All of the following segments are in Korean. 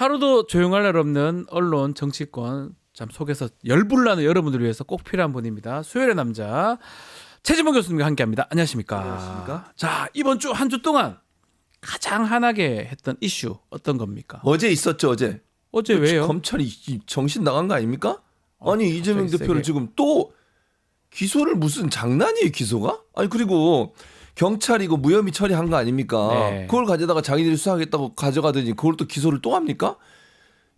하루도 조용할 날 없는 언론 정치권 참 속에서 열불나는 여러분들을 위해서 꼭 필요한 분입니다. 수요일의 남자 최진봉 교수님과 함께합니다. 안녕하십니까? 안녕하십니까? 자, 이번 주 한 주 동안 가장 화나게 했던 이슈 어떤 겁니까? 어제 있었죠, 어제. 어제 왜요? 검찰이 정신 나간 거 아닙니까? 아니 이재명 갑자기 대표를 세게. 지금 또 기소를 무슨 장난이에요, 기소가? 아니 그리고 경찰이 이거 무혐의 처리한 거 아닙니까? 네. 그걸 가져다가 자기들이 수사하겠다고 가져가더니 그걸 또 기소를 또 합니까?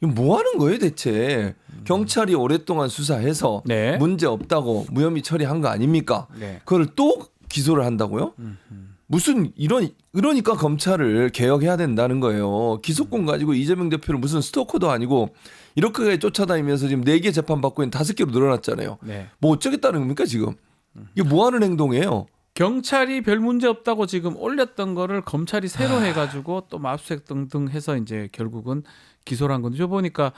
이거 뭐 하는 거예요, 대체? 경찰이 오랫동안 수사해서 네. 문제 없다고 무혐의 처리한 거 아닙니까? 네. 그걸 또 기소를 한다고요? 무슨 이러니까 검찰을 개혁해야 된다는 거예요. 기소권 가지고 이재명 대표를 무슨 스토커도 아니고 이렇게 쫓아다니면서 지금 4개 재판 받고 있는 5개로 늘어났잖아요. 네. 뭐 어쩌겠다는 겁니까 지금? 이게 뭐 하는 행동이에요? 경찰이 별 문제 없다고 지금 올렸던 거를 검찰이 새로 해가지고 또 압수수색 등등 해서 이제 결국은 기소를 한 건데 저 보니까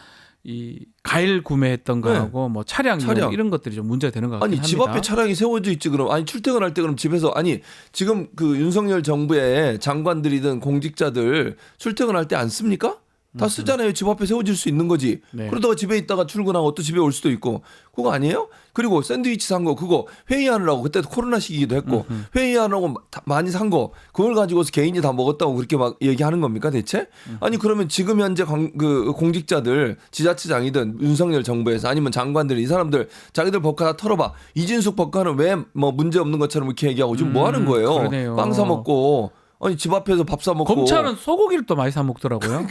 이 과일 구매했던 거하고 뭐 차량 이런 것들이 좀 문제가 되는 것 같긴 아니 합니다. 집 앞에 차량이 세워져 있지 그럼 아니 출퇴근할 때 그럼 집에서 아니 지금 그 윤석열 정부의 장관들이든 공직자들 출퇴근할 때 안 씁니까? 다 쓰잖아요. 집 앞에 세워질 수 있는 거지. 네. 그러다가 집에 있다가 출근하고 또 집에 올 수도 있고 그거 아니에요? 그리고 샌드위치 산 거 그거 회의하느라고 그때도 코로나 시기이기도 했고 회의하느라고 많이 산 거 그걸 가지고서 개인이 다 먹었다고 그렇게 막 얘기하는 겁니까 대체? 아니 그러면 지금 현재 그 공직자들 지자체장이든 윤석열 정부에서 아니면 장관들 이 사람들 자기들 법카 다 털어봐. 이진숙 법카는 왜 뭐 문제 없는 것처럼 이렇게 얘기하고 지금 뭐 하는 거예요? 그러네요. 빵 사 먹고 아니 집 앞에서 밥 사 먹고 검찰은 소고기를 또 많이 사 먹더라고요.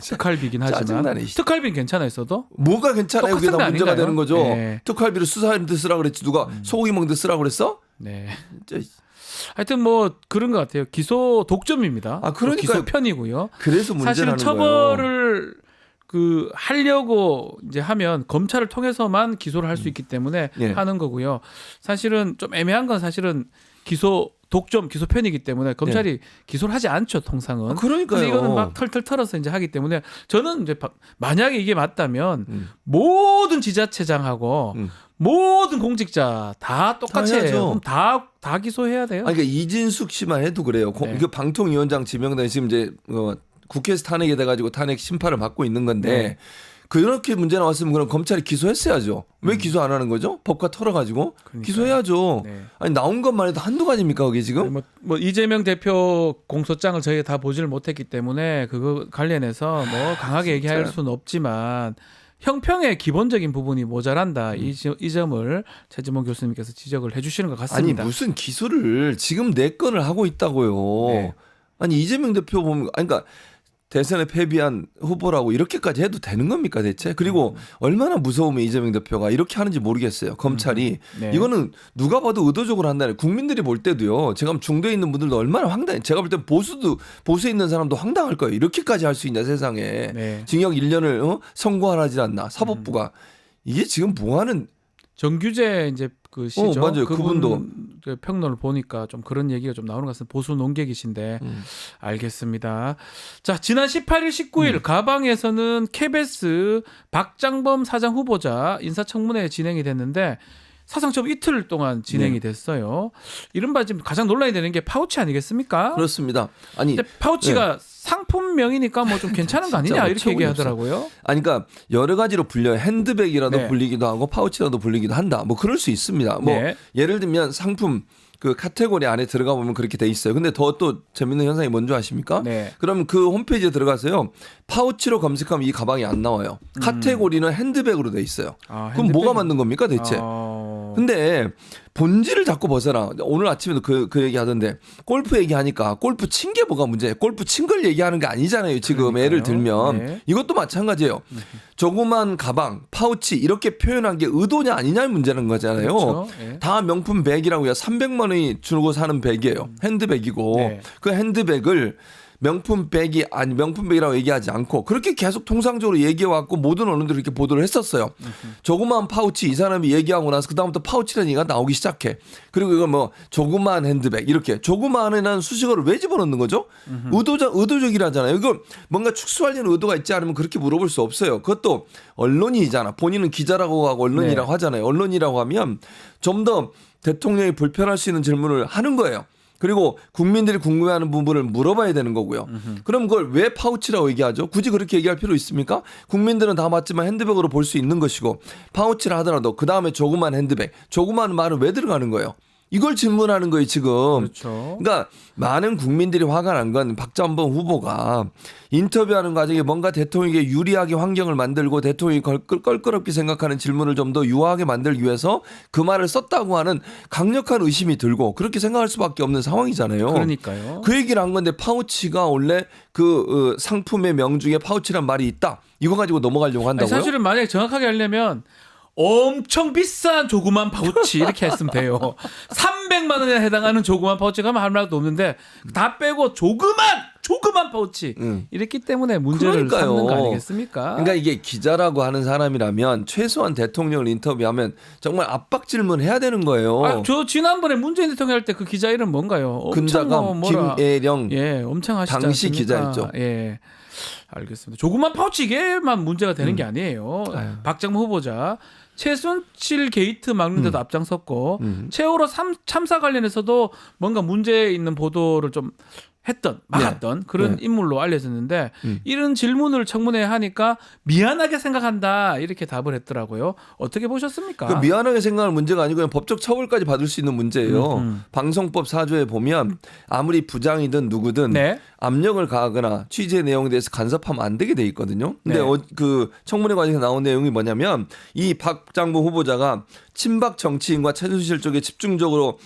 특활비긴 하지만 짜증나네, 진짜. 특활비는 괜찮아 있어도 뭐가 괜찮아요? 그게 다 똑같은 거 문제가 아닌가요? 되는 거죠. 네. 특활비를 수사하는데 쓰라 그랬지 누가 소고기 먹는데 쓰라 그랬어? 네. 진짜. 하여튼 뭐 그런 것 같아요. 기소 독점입니다. 아, 그러니까요. 기소 편이고요. 그래서 문제라는 사실은 거예요. 처벌을 그 하려고 이제 하면 검찰을 통해서만 기소를 할 수 있기 때문에 예. 하는 거고요. 사실은 좀 애매한 건 사실은 기소 독점 기소 편이기 때문에 검찰이 기소를 하지 않죠 통상은. 아, 그러니까요. 근데 이거는 막 털털 털어서 이제 하기 때문에 저는 이제 만약에 이게 맞다면 음. 모든 지자체장하고 모든 공직자 다 똑같이 다 해요. 해야죠. 그럼 다 기소해야 돼요. 아니, 그러니까 이진숙 씨만 해도 그래요. 네. 그 방통위원장 지명단이 지금 이제 국회에서 탄핵이 돼가지고 탄핵 심판을 받고 있는 건데 네. 그렇게 문제 나왔으면 그럼 검찰이 기소했어야죠. 왜 기소 안 하는 거죠? 법과 털어가지고 그러니까요. 기소해야죠. 네. 아니 나온 것만 해도 한두 가지입니까 그게 지금? 뭐 이재명 대표 공소장을 저희가 다 보지를 못했기 때문에 그거 관련해서 뭐 강하게 얘기할 수는 없지만 형평의 기본적인 부분이 모자란다. 이 점을 최진봉 교수님께서 지적을 해주시는 것 아니 같습니다. 무슨 기소를 지금 4건을 하고 있다고요. 네. 아니 이재명 대표 보면 아니 그러니까 대선에 패배한 후보라고 이렇게까지 해도 되는 겁니까 대체? 그리고 얼마나 무서우면 이재명 대표가 이렇게 하는지 모르겠어요. 검찰이 네. 이거는 누가 봐도 의도적으로 한다는 국민들이 볼 때도요. 제가 중도에 있는 분들도 얼마나 황당해. 제가 볼 때 보수에 있는 사람도 황당할 거예요. 이렇게까지 할 수 있냐 세상에. 네. 징역 1년을 선고하지 않나 사법부가 이게 지금 뭐하는 정규재 이제 그 시죠. 맞아요. 그분도. 그 평론을 보니까 좀 그런 얘기가 좀 나오는 것 같습니다. 보수 논객이신데 알겠습니다. 자, 지난 18일, 19일 가방에서는 KBS 박장범 사장 후보자 인사청문회 진행이 됐는데 사상 처음 이틀 동안 진행이 됐어요. 이른바 지금 가장 논란이 되는 게 파우치 아니겠습니까? 그렇습니다. 아니 근데 파우치가 상품명이니까 뭐 좀 괜찮은 거 아니냐 진짜 이렇게 어처구니 얘기하더라고요. 아니 그러니까 여러 가지로 불려요. 핸드백이라도 네. 불리기도 하고 파우치라도 불리기도 한다. 뭐 그럴 수 있습니다. 뭐 네. 예를 들면 상품 그 카테고리 안에 들어가 보면 그렇게 돼 있어요. 근데 더 또 재밌는 현상이 뭔지 아십니까? 네. 그럼 그 홈페이지에 들어가서요. 파우치로 검색하면 이 가방이 안 나와요. 카테고리는 핸드백으로 돼 있어요. 아, 그럼 핸드백이- 뭐가 맞는 겁니까 대체? 근데 본질을 자꾸 벗어나. 오늘 아침에도 그 얘기 하던데 골프 얘기하니까 골프 친 게 뭐가 문제예요? 골프 친 걸 얘기하는 게 아니잖아요. 지금 그러니까요. 예를 들면 네. 이것도 마찬가지예요. 조그만 가방, 파우치 이렇게 표현한 게 의도냐 아니냐의 문제는 거잖아요. 그렇죠. 네. 다 명품 백이라고요. 300만 원이 주고 사는 백이에요. 핸드백이고 네. 그 핸드백을 명품 백이 아니 명품 백이라고 얘기하지 않고 그렇게 계속 통상적으로 얘기해 왔고 모든 언론들이 이렇게 보도를 했었어요. 조그마한 파우치 이 사람이 얘기하고 나서 그다음부터 파우치라는 얘기가 나오기 시작해. 그리고 이거 뭐 조그마한 핸드백 이렇게 조그마한에는 수식어를 왜 집어넣는 거죠? 의도적이라잖아요. 이거 뭔가 축소하려는 의도가 있지 않으면 그렇게 물어볼 수 없어요. 그것도 언론이잖아. 본인은 기자라고 하고 언론이라고 네. 하잖아요. 언론이라고 하면 좀 더 대통령이 불편할 수 있는 질문을 하는 거예요. 그리고 국민들이 궁금해하는 부분을 물어봐야 되는 거고요. 그럼 그걸 왜 파우치라고 얘기하죠? 굳이 그렇게 얘기할 필요 있습니까? 국민들은 다 맞지만 핸드백으로 볼 수 있는 것이고 파우치라 하더라도 그 다음에 조그만 핸드백, 조그만 말은 왜 들어가는 거예요? 이걸 질문하는 거예요 지금. 그렇죠. 그러니까 많은 국민들이 화가 난 건 박정범 후보가 인터뷰하는 과정에 뭔가 대통령에게 유리하게 환경을 만들고 대통령이 껄끄럽게 생각하는 질문을 좀 더 유하게 만들기 위해서 그 말을 썼다고 하는 강력한 의심이 들고 그렇게 생각할 수밖에 없는 상황이잖아요. 그러니까요. 그 얘기를 한 건데 파우치가 원래 그 상품의 명중에 파우치란 말이 있다. 이거 가지고 넘어가려고 아니, 한다고요? 사실은 만약에 정확하게 하려면 엄청 비싼 조그만 파우치 이렇게 했으면 돼요. 300만 원에 해당하는 조그만 파우치가 하면 할 말도 없는데 다 빼고 조그만 파우치 이랬기 때문에 문제를 그러니까요. 삼는 거 아니겠습니까? 그러니까 이게 기자라고 하는 사람이라면 최소한 대통령을 인터뷰하면 정말 압박 질문해야 되는 거예요. 아, 저 지난번에 문재인 대통령 할 때 그 기자 이름 뭔가요? 근자감 김애령 예, 엄청 하시지 당시 않습니까? 기자였죠. 예. 알겠습니다. 조그만 파우치 이게만 문제가 되는 게 아니에요. 아유. 박정무 후보자 최순실 게이트 막는 데도 앞장섰고 세월호 참사 관련해서도 뭔가 문제 있는 보도를 좀 막았던 그런 인물로 알려졌는데 이런 질문을 청문회에 하니까 미안하게 생각한다 이렇게 답을 했더라고요. 어떻게 보셨습니까? 그 미안하게 생각할 문제가 아니고 그냥 법적 처벌까지 받을 수 있는 문제예요. 방송법 4조에 보면 아무리 부장이든 누구든 네. 압력을 가하거나 취재 내용에 대해서 간섭하면 안 되게 돼 있거든요. 근데 네. 그 청문회 과정에서 나온 내용이 뭐냐면 이 박장범 후보자가 친박 정치인과 최순실 쪽에 집중적으로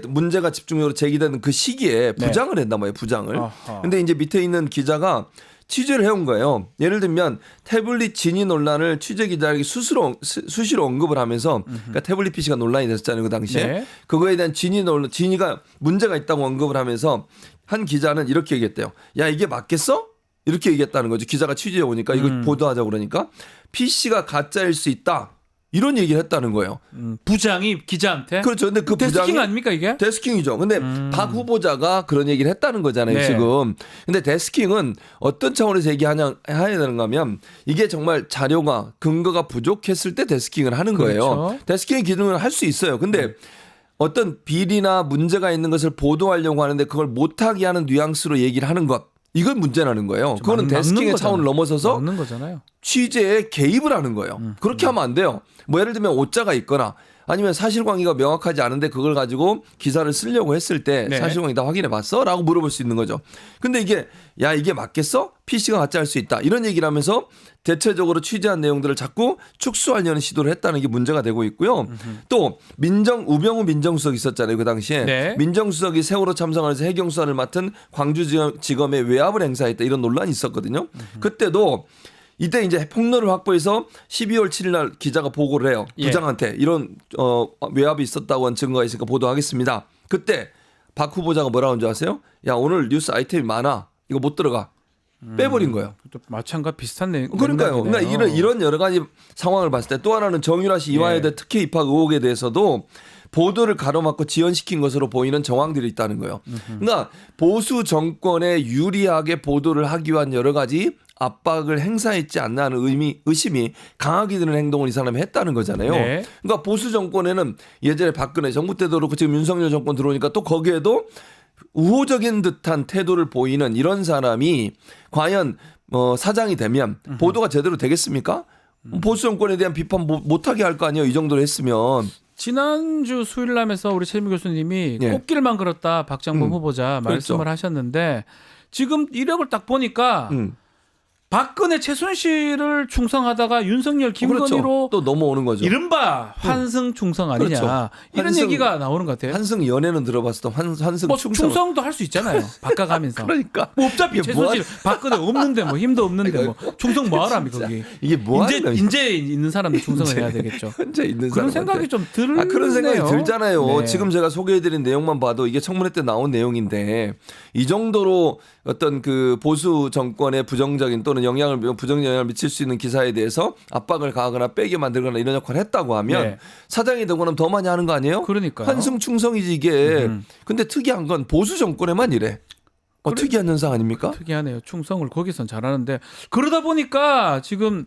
문제가 집중적으로 제기되는 그 시기에 부장을 했단 말이에요. 부장을. 아하. 근데 이제 밑에 있는 기자가 취재를 해온 거예요. 예를 들면 태블릿 진위 논란을 취재 기자에게 수시로 언급을 하면서 그러니까 태블릿 PC가 논란이 됐었잖아요. 그 당시에. 네. 그거에 대한 진위가 문제가 있다고 언급을 하면서 한 기자는 이렇게 얘기했대요. 야 이게 맞겠어? 이렇게 얘기했다는 거죠. 기자가 취재해 오니까 이거 보도하자고 그러니까 PC가 가짜일 수 있다. 이런 얘기를 했다는 거예요. 부장이 기자한테? 그렇죠. 근데 그 데스킹 부장이 아닙니까 이게? 데스킹이죠. 근데 박 후보자가 그런 얘기를 했다는 거잖아요, 네. 지금. 근데 데스킹은 어떤 차원에서 해야 되는가 하면 이게 정말 자료가 근거가 부족했을 때 데스킹을 하는 거예요. 그렇죠. 데스킹의 기능을 할 수 있어요. 근데 어떤 비리나 문제가 있는 것을 보도하려고 하는데 그걸 못하게 하는 뉘앙스로 얘기를 하는 것. 이건 문제라는 거예요. 그거는 데스킹의 차원을 넘어서서 막는 거잖아요. 취재에 개입을 하는 거예요. 그렇게 하면 안 돼요. 뭐 예를 들면 오자가 있거나 아니면 사실관계가 명확하지 않은데 그걸 가지고 기사를 쓰려고 했을 때 네. 사실관계 다 확인해 봤어? 라고 물어볼 수 있는 거죠. 근데 이게 맞겠어? PC가 가짜일 수 있다. 이런 얘기를 하면서 대체적으로 취재한 내용들을 자꾸 축소하려는 시도를 했다는 게 문제가 되고 있고요. 또 우병우 민정수석 있었잖아요. 그 당시에. 네. 민정수석이 세월호 참사관에서 해경수사를 맡은 광주지검에 외압을 행사했다. 이런 논란이 있었거든요. 그때도 이때 이제 폭로를 확보해서 12월 7일 날 기자가 보고를 해요. 부장한테 이런 외압이 있었다고 한 증거가 있으니까 보도하겠습니다. 그때 박 후보자가 뭐라고 한 줄 아세요? 야 오늘 뉴스 아이템이 많아. 이거 못 들어가. 빼버린 거예요. 또 마찬가지 비슷한 내용. 그러니까요. 그러니까 이런 여러 가지 상황을 봤을 때 또 하나는 정유라 씨 이화여대 특혜 입학 의혹에 대해서도 보도를 가로막고 지연시킨 것으로 보이는 정황들이 있다는 거예요. 그러니까 보수 정권에 유리하게 보도를 하기 위한 여러 가지 압박을 행사했지 않나 하는 의심이 강하게 드는 행동을 이 사람이 했다는 거잖아요. 네. 그러니까 보수 정권에는 예전에 박근혜 정부 때도 그렇고 지금 윤석열 정권 들어오니까 또 거기에도 우호적인 듯한 태도를 보이는 이런 사람이 과연 사장이 되면 보도가 제대로 되겠습니까? 보수 정권에 대한 비판 못하게 할 거 아니에요. 이 정도로 했으면. 지난주 수요일남에서 우리 최미 교수님이 예. 꽃길만 걸었다 박장범 후보자 말씀을 그렇죠. 하셨는데 지금 이력을 딱 보니까 박근혜 최순실을 충성하다가 윤석열 김건희로 그렇죠. 또 넘어오는 거죠. 이른바 환승 충성 아니냐 그렇죠. 이런 얘기가 나오는 것 같아요. 환승 연애는 들어봤을 때 환승 뭐 충성. 충성도 할 수 있잖아요. 바꿔가면서. 그러니까 뭐 어차피 이게 뭐 최순실 박근혜 없는데 뭐 힘도 없는데 뭐 충성 뭐 하라며 거기. 이게 뭐 하는 거야? 인재 있는 사람들 충성을 해야 되겠죠. 현재 있는 그런 사람한테. 생각이 좀 들네요. 그런 생각이 들잖아요. 네. 지금 제가 소개해드린 내용만 봐도 이게 청문회 때 나온 내용인데 이 정도로 어떤 그 보수 정권의 부정적인 또는 부정적인 영향을 미칠 수 있는 기사에 대해서 압박을 가하거나 빼게 만들거나 이런 역할을 했다고 하면 네. 사장이 되고는 더 많이 하는 거 아니에요? 그러니까요. 환승 충성이지 이게. 근데 특이한 건 보수 정권에만 이래. 특이한 현상 아닙니까? 특이하네요. 충성을 거기선 잘하는데 그러다 보니까 지금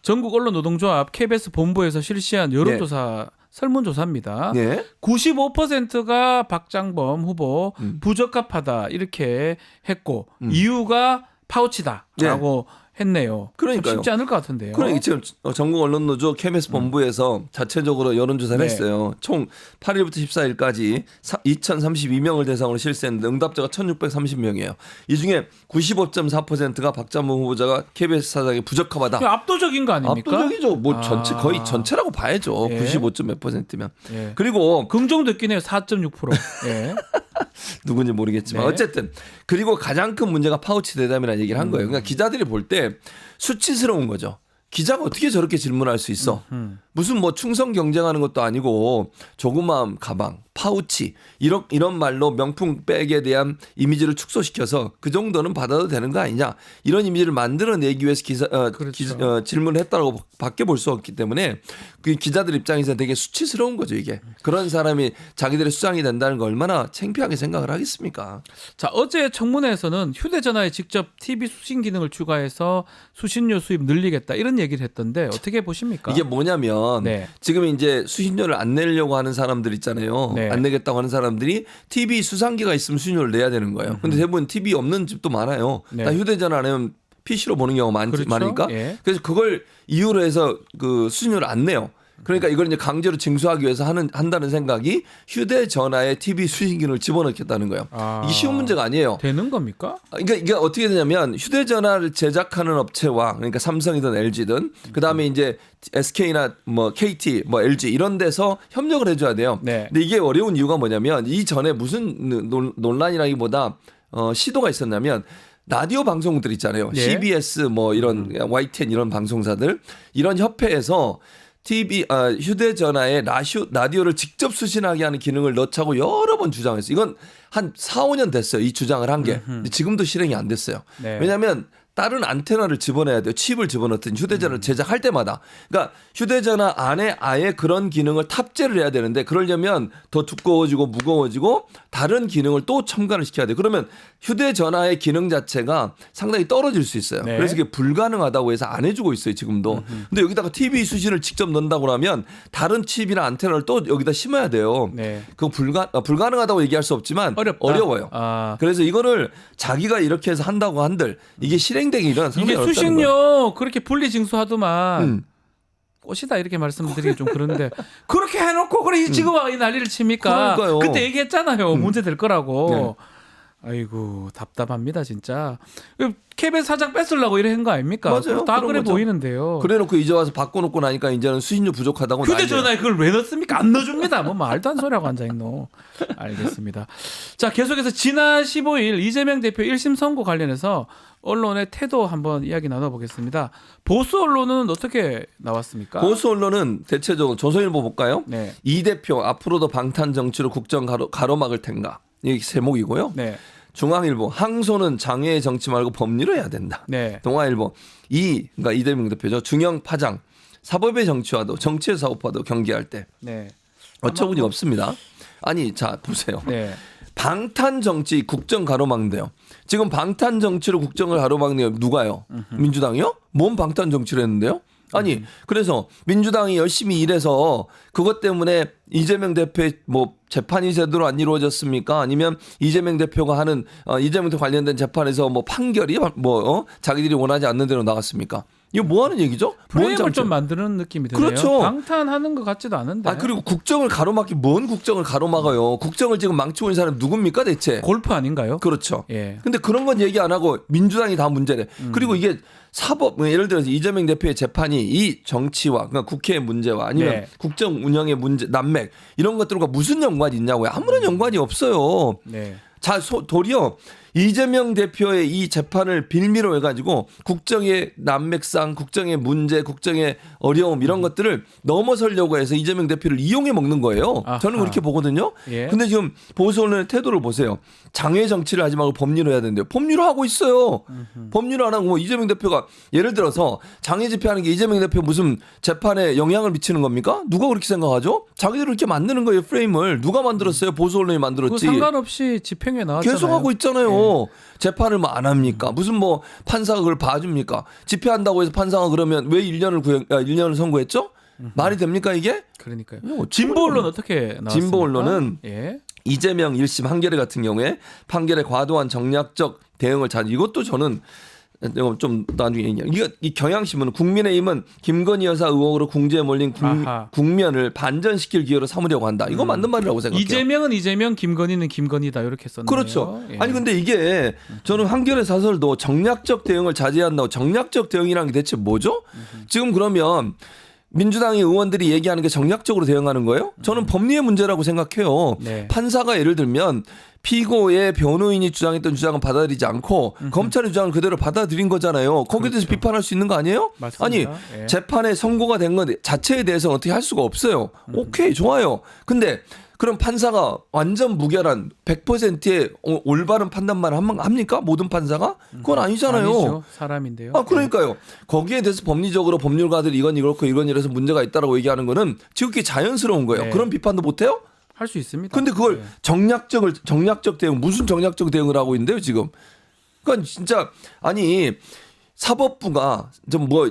전국 언론 노동조합 KBS 본부에서 실시한 여론조사 설문조사입니다. 예. 95%가 박장범 후보 부적합하다 이렇게 했고 이유가 파우치다라고 했네요. 그러니까요. 쉽지 않을 것 같은데요. 그러니까 지금 전국 언론노조 KBS 본부에서 자체적으로 여론조사를 네. 했어요. 총 8일부터 14일까지 2,032명을 대상으로 실시했는데 응답자가 1,630명이에요. 이 중에 95.4%가 박장범 후보자가 KBS 사장이 부적합하다. 압도적인 거 아닙니까? 압도적이죠. 뭐 아. 전체 거의 전체라고 봐야죠. 예. 95점 몇 %면. 예. 그리고 긍정됐긴 해요. 4.6%. 예. 누군지 모르겠지만 네. 어쨌든 그리고 가장 큰 문제가 파우치 대담이라는 얘기를 한 거예요. 그러니까 기자들이 볼 때 수치스러운 거죠. 기자가 어떻게 저렇게 질문할 수 있어? 무슨 뭐 충성 경쟁하는 것도 아니고 조그마한 가방, 파우치 이런 말로 명품 백에 대한 이미지를 축소시켜서 그 정도는 받아도 되는 거 아니냐 이런 이미지를 만들어내기 위해서 그렇죠. 질문을 했다고 밖에 볼 수 없기 때문에 그 기자들 입장에서 되게 수치스러운 거죠 이게. 그런 사람이 자기들의 수장이 된다는 거 얼마나 창피하게 생각을 하겠습니까? 자, 어제 청문회에서는 휴대전화에 직접 TV 수신 기능을 추가해서 수신료 수입 늘리겠다 이런 얘기를 했던데 어떻게 보십니까? 이게 뭐냐면 네. 지금 이제 수신료를 안 내려고 하는 사람들 있잖아요. 네. 안 내겠다고 하는 사람들이 TV 수상기가 있으면 수신료를 내야 되는 거예요. 근데 대부분 TV 없는 집도 많아요. 네. 다 휴대전화 안 하면 PC로 보는 경우가 그렇죠. 많으니까. 예. 그래서 그걸 이유로 해서 그 수신료를 안 내요. 그러니까 이걸 이제 강제로 징수하기 위해서 한다는 생각이 휴대전화에 TV 수신 기능을 집어넣겠다는 거예요. 아. 이게 쉬운 문제가 아니에요. 되는 겁니까? 그러니까 이게 어떻게 되냐면 휴대전화를 제작하는 업체와 그러니까 삼성이든 LG든 그다음에 이제 SK나 뭐 KT 뭐 LG 이런 데서 협력을 해줘야 돼요. 네. 근데 이게 어려운 이유가 뭐냐면 이 전에 무슨 논란이라기보다 시도가 있었냐면 라디오 방송들 있잖아요. 네. CBS 뭐 이런 YTN 이런 방송사들 이런 협회에서 휴대전화에 라디오를 직접 수신하게 하는 기능을 넣자고 여러 번 주장했어요. 이건 한 4, 5년 됐어요. 이 주장을 한 게. 근데 지금도 실행이 안 됐어요. 네. 왜냐하면 다른 안테나를 집어넣어야 돼요. 칩을 집어넣든 휴대전화를 제작할 때마다. 그러니까 휴대전화 안에 아예 그런 기능을 탑재를 해야 되는데 그러려면 더 두꺼워지고 무거워지고 다른 기능을 또 첨가를 시켜야 돼요. 그러면 휴대전화의 기능 자체가 상당히 떨어질 수 있어요. 네. 그래서 이게 불가능하다고 해서 안 해주고 있어요. 지금도. 근데 여기다가 TV 수신을 직접 넣는다고 하면 다른 칩이나 안테나를 또 여기다 심어야 돼요. 네. 그거 불가능하다고 얘기할 수 없지만 어렵다. 어려워요. 아. 그래서 이거를 자기가 이렇게 해서 한다고 한들 이게 실행되기 이런 이게 수신료 그렇게 분리징수하더만 꽃이다 이렇게 말씀드리기 좀 그런데 그렇게 해놓고 그래 지금 이 난리를 칩니까? 그러니까요. 그때 얘기했잖아요. 문제 될 거라고. 아이고 답답합니다 진짜. KBS 사장 뺏으려고 이래 한 거 아닙니까? 맞아요. 다 그런 그래 거죠. 보이는데요. 그래놓고 이제 와서 바꿔놓고 나니까 이제는 수신료 부족하다고 휴대전화에 그걸 왜 넣습니까? 안 넣어줍니다. 뭐 말도 안 소리하고 앉아있노. 알겠습니다. 자 계속해서 지난 15일 이재명 대표 1심 선고 관련해서 언론의 태도 한번 이야기 나눠보겠습니다. 보수 언론은 어떻게 나왔습니까? 보수 언론은 대체적으로 조선일보 볼까요? 네. 이 대표 앞으로도 방탄 정치로 국정 가로막을 텐가 이게 제목이고요. 네. 중앙일보 항소는 장애의 정치 말고 법리로 해야 된다. 네. 동아일보 그러니까 이재명 대표죠. 중형 파장 사법의 정치와도 정치의 사법화도 경계할 때 네. 어처구니 없습니다. 아니 자 보세요. 네. 방탄 정치 국정 가로막는데요. 지금 방탄 정치로 국정을 가로막네요. 누가요? 민주당이요? 뭔 방탄 정치를 했는데요? 아니 그래서 민주당이 열심히 일해서 그것 때문에 이재명 대표의 뭐 재판이 제대로 안 이루어졌습니까? 아니면 이재명 대표가 하는 이재명 대표 관련된 재판에서 뭐 판결이 자기들이 원하지 않는 대로 나갔습니까? 이거 뭐 하는 얘기죠? 프레임을 좀 만드는 느낌이 드네요. 그렇죠. 방탄하는 것 같지도 않은데. 그리고 국정을 가로막기 뭔 국정을 가로막아요? 국정을 지금 망치고 있는 사람 누굽니까 대체? 골프 아닌가요? 그렇죠. 예. 근데 그런 건 얘기 안 하고 민주당이 다 문제래. 그리고 이게 사법 예를 들어서 이재명 대표의 재판이 이 정치와 그러니까 국회의 문제와 아니면 네. 국정 운영의 문제 난맥 이런 것들과 무슨 연관이 있냐고요. 아무런 연관이 없어요. 네. 자, 도리어 이재명 대표의 이 재판을 빌미로 해가지고 국정의 난맥상, 국정의 문제, 국정의 어려움 이런 것들을 넘어서려고 해서 이재명 대표를 이용해 먹는 거예요. 아하. 저는 그렇게 보거든요. 예. 근데 지금 보수 언론의 태도를 보세요. 장외 정치를 하지 말고 법리로 해야 되는데요. 법리로 하고 있어요. 법리로 안 하고 뭐 이재명 대표가 예를 들어서 장외 집회하는 게 이재명 대표 무슨 재판에 영향을 미치는 겁니까? 누가 그렇게 생각하죠? 자기들이 이렇게 만드는 거예요. 프레임을. 누가 만들었어요? 보수 언론이 그 만들었지. 상관없이 집행유예 나왔잖아요. 계속 하고 있잖아요. 재판을 뭐 안 합니까? 무슨 뭐 판사가 그걸 봐줍니까? 집회한다고 해서 판사가 그러면 왜 1년을 선고했죠? 말이 됩니까 이게? 그러니까요. 이거 진보 언론 어떻게 나왔습니까? 진보 언론은 예. 이재명 1심 한겨레 같은 경우에 판결에 과도한 정략적 대응을 이것도 저는 좀 나중에 얘기해요. 이 경향신문은 국민의힘은 김건희 여사 의혹으로 궁지에 몰린 국면을 반전시킬 기회로 삼으려고 한다. 이거 맞는 말이라고 생각해요. 이재명은 이재명, 김건희는 김건희다 이렇게 썼네요. 그렇죠. 예. 아니 근데 이게 저는 한겨레 사설도 정략적 대응을 자제한다고 정략적 대응이라는 게 대체 뭐죠? 지금 그러면 민주당의 의원들이 얘기하는 게 정략적으로 대응하는 거예요? 저는 법리의 문제라고 생각해요. 네. 판사가 예를 들면 피고의 변호인이 주장했던 주장은 받아들이지 않고 검찰의 주장을 그대로 받아들인 거잖아요. 거기에 대해서 그렇죠. 비판할 수 있는 거 아니에요? 맞습니다. 아니 예. 재판에 선고가 된 것 자체에 대해서는 어떻게 할 수가 없어요. 오케이 좋아요. 근데 그럼 판사가 완전 무결한 100%의 올바른 판단만 합니까? 모든 판사가? 그건 아니잖아요. 아니죠. 사람인데요. 그러니까요. 거기에 대해서 법리적으로 법률가들이 이건 이렇고 이건 이래서 문제가 있다라고 얘기하는 거는 지극히 자연스러운 거예요. 네. 그런 비판도 못 해요? 할 수 있습니다. 근데 그걸 예. 정략적 대응 무슨 정략적 대응을 하고 있는데요, 지금. 그러니까 진짜 아니 사법부가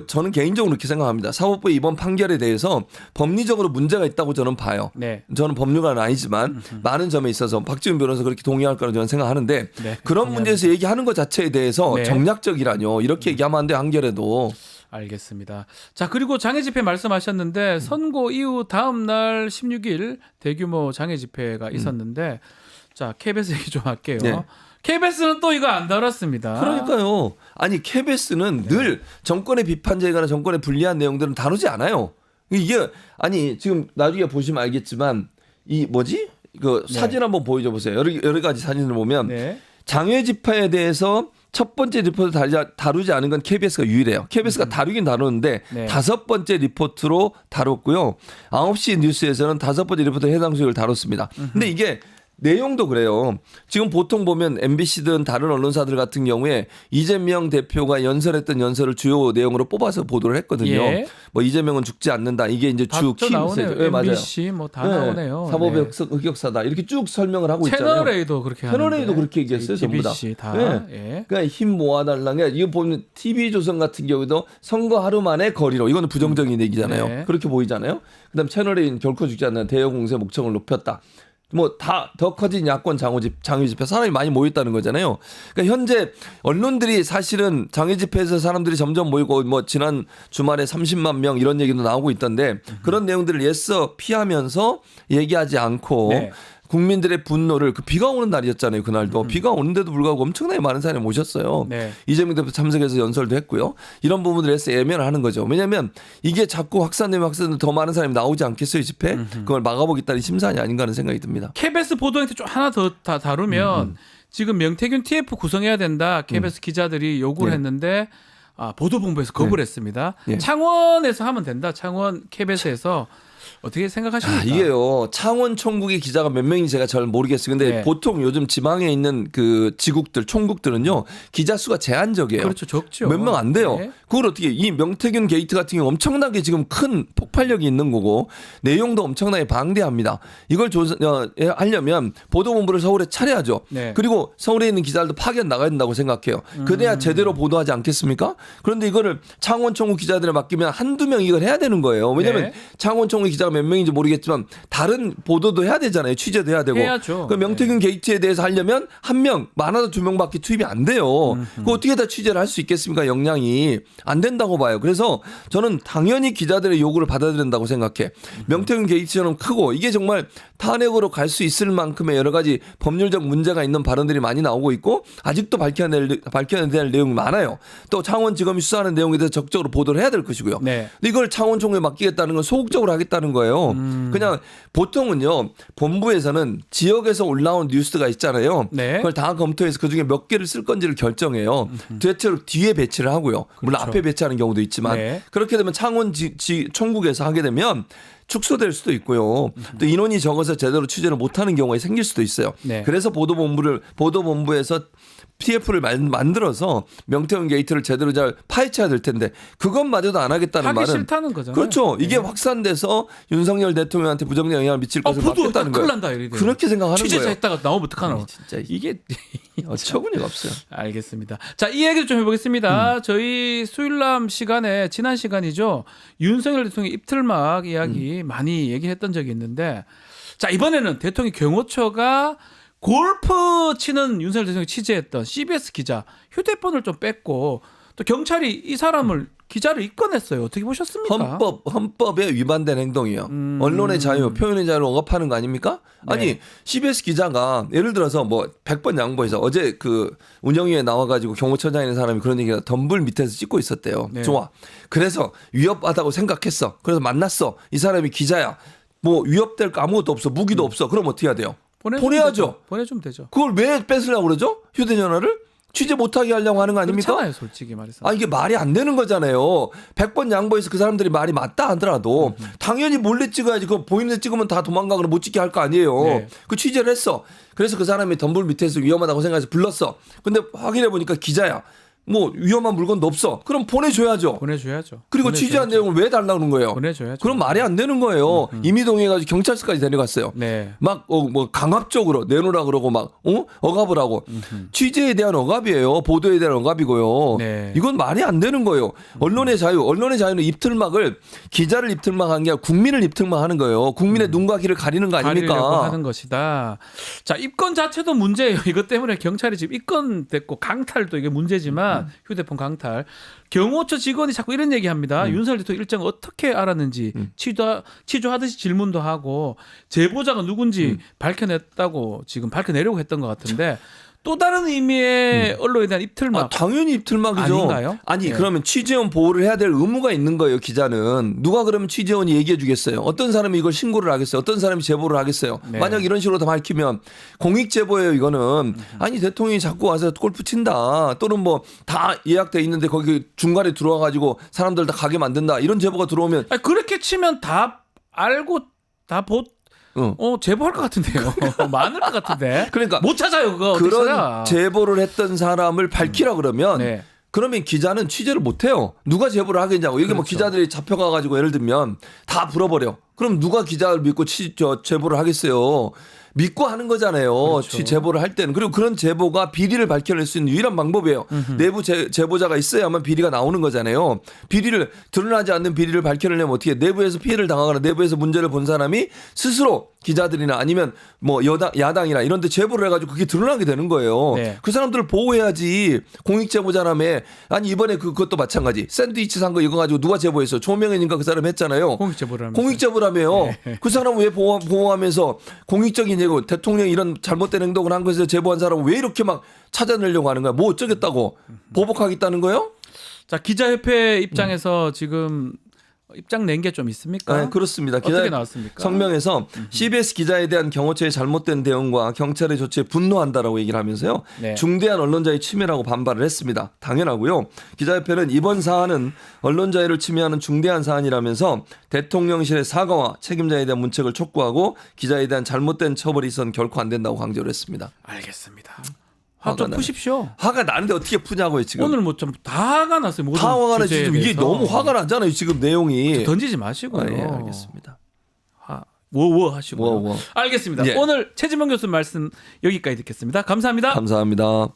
저는 개인적으로 그렇게 생각합니다. 사법부의 이번 판결에 대해서 법리적으로 문제가 있다고 저는 봐요. 네. 저는 법률가는 아니지만 많은 점에 있어서 박지원 변호사 그렇게 동의할 거라고 저는 생각하는데 네, 그런 문제에서 얘기하는 것 자체에 대해서 네. 정략적이라뇨. 이렇게 얘기하면 안 돼요, 한결에도. 알겠습니다. 자, 그리고 장애 집회 말씀하셨는데 선고 이후 다음 날 16일 대규모 장애 집회가 있었는데 자, KBS 얘기 좀 할게요. 네. KBS는 또 이거 안 다뤘습니다. 그러니까요. 아니 KBS는 늘 정권의 비판제거나 정권의 불리한 내용들은 다루지 않아요. 이게 아니 지금 나중에 보시면 알겠지만 이 뭐지? 그 사진 한번 보여줘 보세요. 여러 가지 사진을 보면 네. 장외 집회에 대해서 첫 번째 리포트 다루지 않은 건 KBS가 유일해요. KBS가 다루긴 다루는데 네. 다섯 번째 리포트로 다뤘고요. 9시 뉴스에서는 다섯 번째 리포트 해당 수익을 다뤘습니다. 근데 이게 내용도 그래요. 지금 보통 보면 MBC든 다른 언론사들 같은 경우에 이재명 대표가 연설했던 연설을 주요 내용으로 뽑아서 보도를 했거든요. 예. 뭐 이재명은 죽지 않는다. 이게 이제 주 다 키 나오네요. 메시지. 네, 맞아요. MBC 뭐 다 나오네요. 사법의 네. 흑역사다. 이렇게 쭉 설명을 하고 있잖아요. 채널 A도 그렇게 하는데. 채널 A도 그렇게 얘기했어요. 전부 다. BBC 다. 네. 예. 그러니까 힘 모아달라는 게 이거 보면 TV조선 같은 경우도 선거 하루 만에 거리로 이거는 부정적인 얘기잖아요. 네. 그렇게 보이잖아요. 그다음 채널 A는 결코 죽지 않는 대여 공세 목청을 높였다. 뭐 다 더 커진 야권 장외 집회 사람이 많이 모였다는 거잖아요. 그러니까 현재 언론들이 사실은 장외 집회에서 사람들이 점점 모이고 뭐 지난 주말에 30만 명 이런 얘기도 나오고 있던데 그런 내용들을 애써 피하면서 얘기하지 않고 네. 국민들의 분노를 그 비가 오는 날이었잖아요. 그날도 비가 오는데도 불구하고 엄청나게 많은 사람이 모셨어요. 네. 이재명 대표 참석해서 연설도 했고요. 이런 부분들에 대해서 예면을 하는 거죠. 왜냐하면 이게 자꾸 확산되면 더 많은 사람이 나오지 않겠어요. 집회 그걸 막아보겠다는 심산이 아닌가 하는 생각이 듭니다. KBS 보도한테 좀 하나 더 다루면 지금 명태균 TF 구성해야 된다. KBS 기자들이 요구를 네. 했는데 보도본부에서 거부를 했습니다. 네. 창원에서 하면 된다. 창원 KBS에서 어떻게 생각하십니까? 이게요. 창원 총국의 기자가 몇 명인지 제가 잘 모르겠어요. 근데 네. 보통 요즘 지방에 있는 그 지국들, 총국들은요. 기자 수가 제한적이에요. 그렇죠. 적죠. 몇 명 안 돼요. 네. 그걸 어떻게 이 명태균 게이트 같은 경우 엄청나게 지금 큰 폭발력이 있는 거고 내용도 엄청나게 방대합니다. 이걸 하려면 보도본부를 서울에 차려야죠. 네. 그리고 서울에 있는 기자들도 파견 나가야 된다고 생각해요. 그래야 제대로 보도하지 않겠습니까? 그런데 이거를 창원 총국 기자들에 맡기면 한두 명 이걸 해야 되는 거예요. 왜냐하면 네. 창원 총국 기자가 몇 명인지 모르겠지만 다른 보도도 해야 되잖아요. 취재도 해야 되고. 해야죠. 그 명태균 게이트에 대해서 하려면 한 명, 많아도 두 명밖에 투입이 안 돼요. 그 어떻게 다 취재를 할 수 있겠습니까? 역량이 안 된다고 봐요. 그래서 저는 당연히 기자들의 요구를 받아들인다고 생각해. 명태균 게이트처럼 크고 이게 정말 탄핵으로 갈 수 있을 만큼의 여러 가지 법률적 문제가 있는 발언들이 많이 나오고 있고 아직도 밝혀내야 될 내용이 많아요. 또 창원지검이 수사하는 내용에 대해서 적극적으로 보도를 해야 될 것이고요. 네. 근데 이걸 창원총회에 맡기겠다는 건 소극적으로 하겠다는 거예요. 그냥 보통은요 본부에서는 지역에서 올라온 뉴스가 있잖아요. 네. 그걸 다 검토해서 그중에 몇 개를 쓸 건지를 결정해요. 대체로 뒤에 배치를 하고요. 물론 그렇죠. 앞에 배치하는 경우도 있지만 네. 그렇게 되면 창원 총국에서 하게 되면 축소될 수도 있고요. 또 인원이 적어서 제대로 취재를 못하는 경우가 생길 수도 있어요. 네. 그래서 보도본부에서 TF를 만들어서 명태균 게이트를 제대로 잘 파헤쳐야 될 텐데 그것마저도 안 하겠다는 하기 말은 싫다는 거잖아요. 그렇죠. 이게 네. 확산돼서 윤석열 대통령한테 부정적 영향을 미칠 것을 보도 막겠다는 큰일 거예요. 난다 이래. 그렇게 생각하는 취재자 거예요. 했다가 나오면 어떡하나. 아니, 진짜 이게 어처구니가 없어요. 알겠습니다. 자, 이 얘기를 좀 해보겠습니다. 저희 수일남 시간에 지난 시간이죠. 윤석열 대통령 입틀막 이야기 많이 얘기했던 적이 있는데 자, 이번에는 대통령 경호처가 골프 치는 윤석열 대통령이 취재했던 CBS 기자 휴대폰을 좀 뺐고 또 경찰이 이 사람을 기자를 입건했어요. 어떻게 보셨습니까? 헌법에 위반된 행동이에요. 언론의 자유, 표현의 자유를 억압하는 거 아닙니까? 아니 네. CBS 기자가 예를 들어서 뭐 100번 양보해서 어제 그 운영위에 나와가지고 경호처장에 있는 사람이 그런 얘기가 덤불 밑에서 찍고 있었대요. 네. 좋아. 그래서 위협하다고 생각했어. 그래서 만났어. 이 사람이 기자야. 뭐 위협될 거 아무것도 없어. 무기도 없어. 그럼 어떻게 해야 돼요? 보내야죠. 보내주면 되죠. 그걸 왜 뺏으려고 그러죠? 휴대전화를? 취재 못하게 하려고 하는 거 아닙니까? 그렇잖아요, 솔직히 말해서. 아 이게 말이 안 되는 거잖아요. 100번 양보해서 그 사람들이 말이 맞다 하더라도 당연히 몰래 찍어야지. 그거 보이는 데 찍으면 다 도망가거나 못 찍게 할 거 아니에요. 네. 그 취재를 했어. 그래서 그 사람이 덤불 밑에서 위험하다고 생각해서 불렀어. 근데 확인해 보니까 기자야. 뭐 위험한 물건도 없어. 그럼 보내줘야죠. 보내줘야죠. 그리고 취재한 내용을 왜 달라는 거예요? 보내줘야죠. 그럼 말이 안 되는 거예요. 임의동해가지고 경찰서까지 데려갔어요. 네. 막 뭐 강압적으로 내놓으라 그러고 막 억압을 하고 취재에 대한 억압이에요. 보도에 대한 억압이고요. 네. 이건 말이 안 되는 거예요. 언론의 자유는 입틀막을 기자를 입틀막한 게 아니라 국민을 입틀막하는 거예요. 국민의 눈과 귀를 가리는 거 가리려고 아닙니까? 하는 것이다. 자, 입건 자체도 문제예요. 이것 때문에 경찰이 지금 입건됐고 강탈도 이게 문제지만 휴대폰 강탈. 경호처 직원이 자꾸 이런 얘기합니다. 윤석열 대통령 일정을 어떻게 알았는지 취조하듯이 질문도 하고 제보자가 누군지 밝혀냈다고 지금 밝혀내려고 했던 것 같은데 또 다른 의미의 언론에 대한 입틀막. 당연히 입틀막이죠. 아닌가요? 아니 네. 그러면 취재원 보호를 해야 될 의무가 있는 거예요. 기자는. 누가 그러면 취재원이 얘기해 주겠어요. 어떤 사람이 이걸 신고를 하겠어요. 어떤 사람이 제보를 하겠어요. 네. 만약 이런 식으로 다 밝히면 공익 제보예요. 이거는. 아니 대통령이 자꾸 와서 골프 친다. 또는 뭐 다 예약돼 있는데 거기 중간에 들어와 가지고 사람들 다 가게 만든다. 이런 제보가 들어오면 아니, 그렇게 치면 다 알고 다 제보할 것 같은데요. 많을 것 같은데. 그러니까 못 찾아요, 그거. 어떻게 그런 찾아? 제보를 했던 사람을 밝히라 그러면 네. 그러면 기자는 취재를 못 해요. 누가 제보를 하겠냐고. 이게 뭐 그렇죠. 기자들이 잡혀가 가지고 예를 들면 다 불어버려. 그럼 누가 기자를 믿고 제보를 하겠어요. 믿고 하는 거잖아요. 그렇죠. 제보를 할 때는. 그리고 그런 제보가 비리를 밝혀낼 수 있는 유일한 방법이에요. 내부 제보자가 있어야만 비리가 나오는 거잖아요. 비리를 드러나지 않는 비리를 밝혀내려면 어떻게 해? 내부에서 피해를 당하거나 내부에서 문제를 본 사람이 스스로 기자들이나 아니면 뭐 야당이나 이런 데 제보를 해가지고 그게 드러나게 되는 거예요. 네. 그 사람들을 보호해야지. 공익제보자라며. 아니 이번에 그것도 마찬가지. 샌드위치 산 거 이거 가지고 누가 제보했어? 조명현인가 그 사람 했잖아요. 공익제보를 하면서. 공익제보라며요. 그 사람은 왜 보호하면서 공익적인 예고 대통령이 이런 잘못된 행동을 한 것에 제보한 사람은 왜 이렇게 막 찾아내려고 하는 거야? 뭐 어쩌겠다고? 보복하겠다는 거예요? 자, 기자협회 입장에서 지금 입장 낸 게 좀 있습니까? 네, 그렇습니다. 어떻게 나왔습니까? 성명에서 CBS 기자에 대한 경호처의 잘못된 대응과 경찰의 조치에 분노한다라고 얘기를 하면서요. 네. 중대한 언론자의 침해라고 반발을 했습니다. 당연하고요. 기자협회는 이번 사안은 언론자유를 침해하는 중대한 사안이라면서 대통령실의 사과와 책임자에 대한 문책을 촉구하고 기자에 대한 잘못된 처벌이 있어서는 결코 안 된다고 강조를 했습니다. 알겠습니다. 화 좀 화가 푸십시오. 화가 나는데 어떻게 푸냐고요 지금. 오늘 뭐 좀 다 화가 났어요. 모든 다 화가 나 주제에 지금 이게 대해서. 너무 화가 나잖아요 지금 내용이. 던지지 마시고요. 아, 예, 알겠습니다. 워워 하시고요. 워워. 알겠습니다. 예. 오늘 최진봉 교수 말씀 여기까지 듣겠습니다. 감사합니다. 감사합니다.